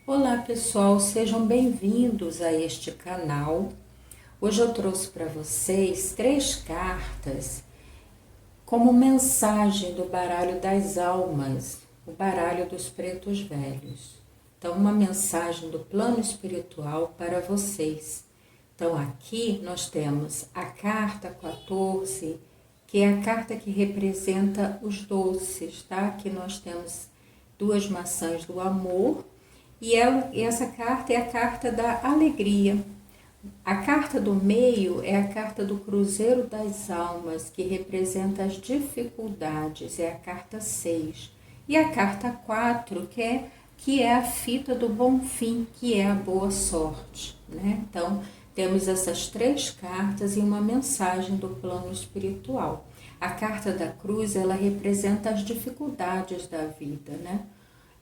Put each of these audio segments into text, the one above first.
Olá pessoal, sejam bem-vindos a este canal. Hoje eu trouxe para vocês 3 cartas como mensagem do baralho das almas, o baralho dos pretos velhos. Então, uma mensagem do plano espiritual para vocês. Então, aqui nós temos a carta 14, que é a carta que representa os doces, tá? Aqui nós temos 2 maçãs do amor. E essa carta é a carta da alegria. A carta do meio é a carta do cruzeiro das almas, que representa as dificuldades, é a carta 6. E a carta 4, que é a fita do bom fim, que é a boa sorte, né? Então, temos essas 3 cartas e uma mensagem do plano espiritual. A carta da cruz, ela representa as dificuldades da vida, né?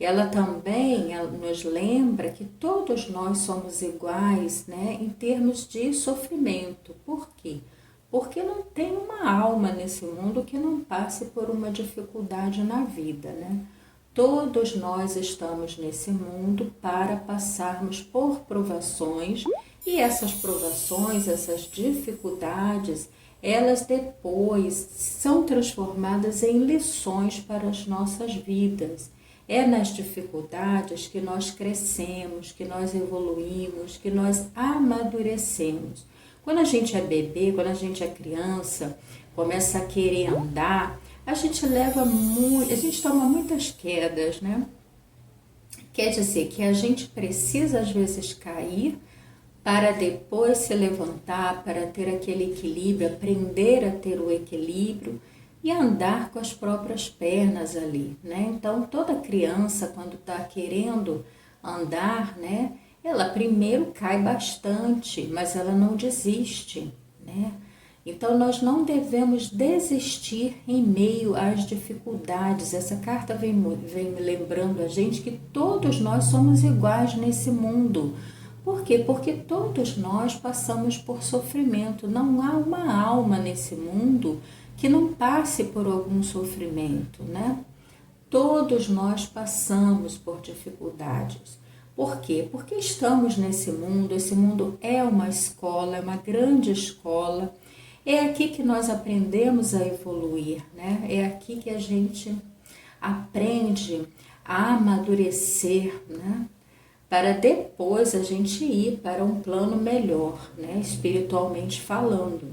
Ela também nos lembra que todos nós somos iguais, né, em termos de sofrimento. Por quê? Porque não tem uma alma nesse mundo que não passe por uma dificuldade na vida, né? Todos nós estamos nesse mundo para passarmos por provações e essas provações, essas dificuldades, elas depois são transformadas em lições para as nossas vidas. É nas dificuldades que nós crescemos, que nós evoluímos, que nós amadurecemos. Quando a gente é bebê, quando a gente é criança, começa a querer andar, a gente toma muitas quedas, né? Quer dizer que a gente precisa às vezes cair para depois se levantar, para ter aquele equilíbrio, aprender a ter o equilíbrio e andar com as próprias pernas ali, né? Então, toda criança, quando está querendo andar, né? Ela primeiro cai bastante, mas ela não desiste, né? Então, nós não devemos desistir em meio às dificuldades. Essa carta vem me lembrando a gente que todos nós somos iguais nesse mundo. Por quê? Porque todos nós passamos por sofrimento. Não há uma alma nesse mundo que não passe por algum sofrimento, né? Todos nós passamos por dificuldades. Por quê? Porque estamos nesse mundo, esse mundo é uma escola, é uma grande escola. É aqui que nós aprendemos a evoluir, né? É aqui que a gente aprende a amadurecer, né? Para depois a gente ir para um plano melhor, né? Espiritualmente falando.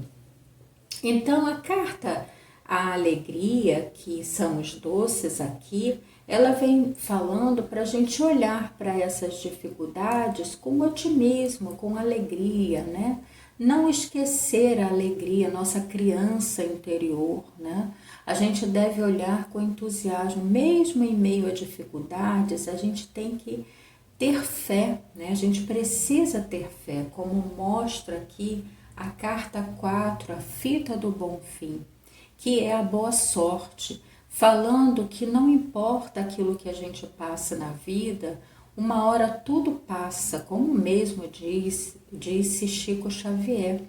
Então, a carta A Alegria, que são os doces aqui, ela vem falando para a gente olhar para essas dificuldades com otimismo, com alegria, né? Não esquecer a alegria, nossa criança interior, né? A gente deve olhar com entusiasmo, mesmo em meio a dificuldades, a gente tem que ter fé, né? A gente precisa ter fé, como mostra aqui a carta 4, a fita do bom fim, que é a boa sorte, falando que não importa aquilo que a gente passa na vida, uma hora tudo passa, como mesmo disse Chico Xavier.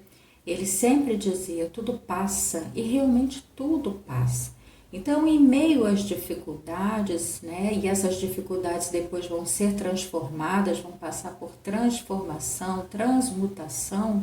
Ele sempre dizia, tudo passa, e realmente tudo passa. Então, em meio às dificuldades, né, e essas dificuldades depois vão ser transformadas, vão passar por transformação, transmutação,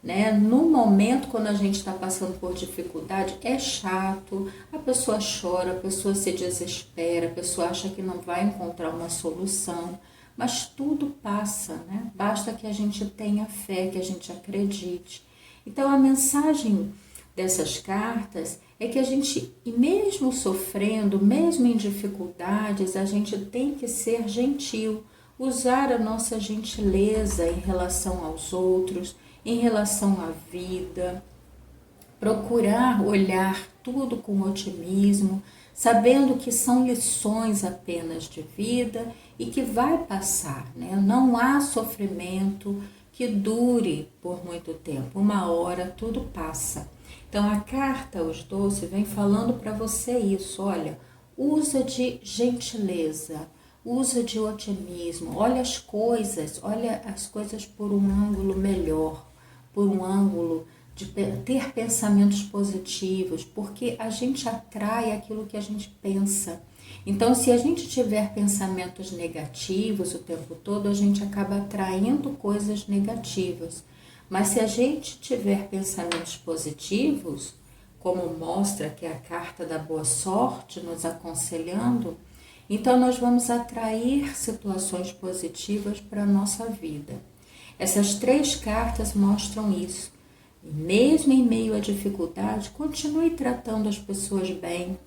né? No momento, quando a gente está passando por dificuldade, é chato, a pessoa chora, a pessoa se desespera, a pessoa acha que não vai encontrar uma solução, mas tudo passa, né? Basta que a gente tenha fé, que a gente acredite. Então, a mensagem dessas cartas é que a gente, mesmo sofrendo, mesmo em dificuldades, a gente tem que ser gentil, usar a nossa gentileza em relação aos outros, em relação à vida, procurar olhar tudo com otimismo, sabendo que são lições apenas de vida e que vai passar, né? Não há sofrimento que dure por muito tempo, uma hora tudo passa. Então a carta Os Doces vem falando para você isso, olha, usa de gentileza, usa de otimismo, olha as coisas por um ângulo melhor, por um ângulo de ter pensamentos positivos, porque a gente atrai aquilo que a gente pensa. Então, se a gente tiver pensamentos negativos o tempo todo, a gente acaba atraindo coisas negativas. Mas se a gente tiver pensamentos positivos, como mostra que a carta da boa sorte nos aconselhando, então nós vamos atrair situações positivas para a nossa vida. Essas 3 cartas mostram isso. E mesmo em meio à dificuldade, continue tratando as pessoas bem.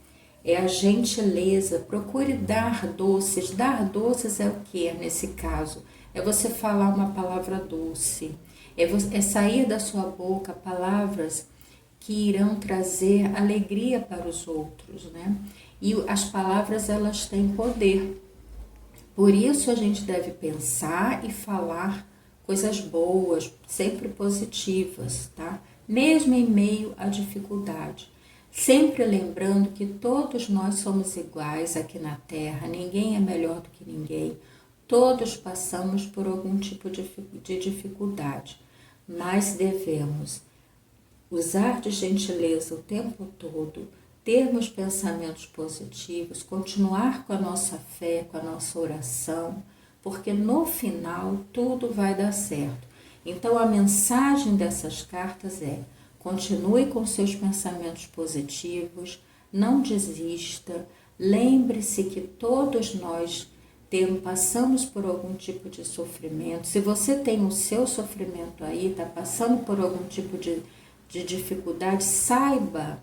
É a gentileza, procure dar doces. Dar doces é o que nesse caso? É você falar uma palavra doce. É sair da sua boca palavras que irão trazer alegria para os outros, né? E as palavras, elas têm poder. Por isso a gente deve pensar e falar coisas boas, sempre positivas, tá? Mesmo em meio à dificuldade. Sempre lembrando que todos nós somos iguais aqui na Terra, ninguém é melhor do que ninguém. Todos passamos por algum tipo de dificuldade, mas devemos usar de gentileza o tempo todo, termos pensamentos positivos, continuar com a nossa fé, com a nossa oração, porque no final tudo vai dar certo. Então a mensagem dessas cartas é: continue com seus pensamentos positivos, não desista, lembre-se que todos nós passamos por algum tipo de sofrimento. Se você tem o seu sofrimento aí, está passando por algum tipo de dificuldade, saiba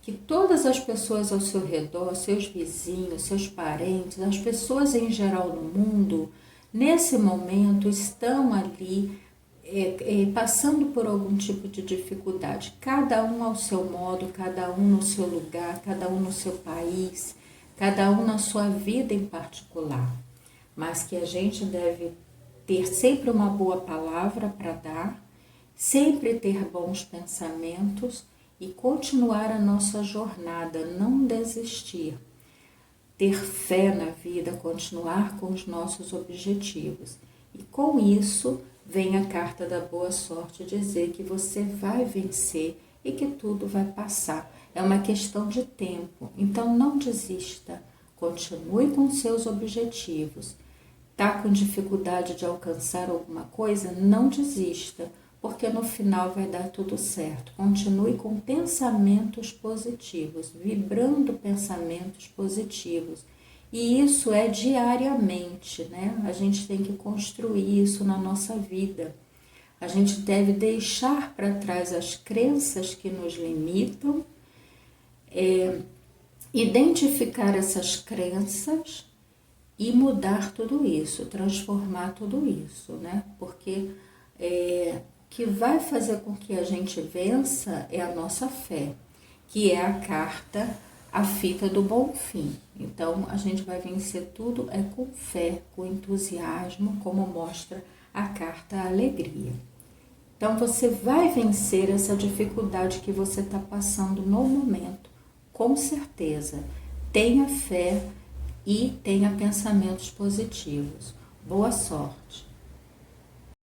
que todas as pessoas ao seu redor, seus vizinhos, seus parentes, as pessoas em geral no mundo, nesse momento estão ali passando por algum tipo de dificuldade, cada um ao seu modo, cada um no seu lugar, cada um no seu país, cada um na sua vida em particular, mas que a gente deve ter sempre uma boa palavra para dar, sempre ter bons pensamentos e continuar a nossa jornada, não desistir, ter fé na vida, continuar com os nossos objetivos. E com isso vem a carta da boa sorte dizer que você vai vencer e que tudo vai passar. É uma questão de tempo, então não desista, continue com seus objetivos. Está com dificuldade de alcançar alguma coisa? Não desista, porque no final vai dar tudo certo. Continue com pensamentos positivos, vibrando pensamentos positivos. E isso é diariamente, né? A gente tem que construir isso na nossa vida. A gente deve deixar para trás as crenças que nos limitam, identificar essas crenças e mudar tudo isso, transformar tudo isso, né? Porque o que vai fazer com que a gente vença é a nossa fé, que é a carta, a fita do bom fim. Então, a gente vai vencer tudo com fé, com entusiasmo, como mostra a carta Alegria. Então, você vai vencer essa dificuldade que você está passando no momento, com certeza. Tenha fé e tenha pensamentos positivos. Boa sorte!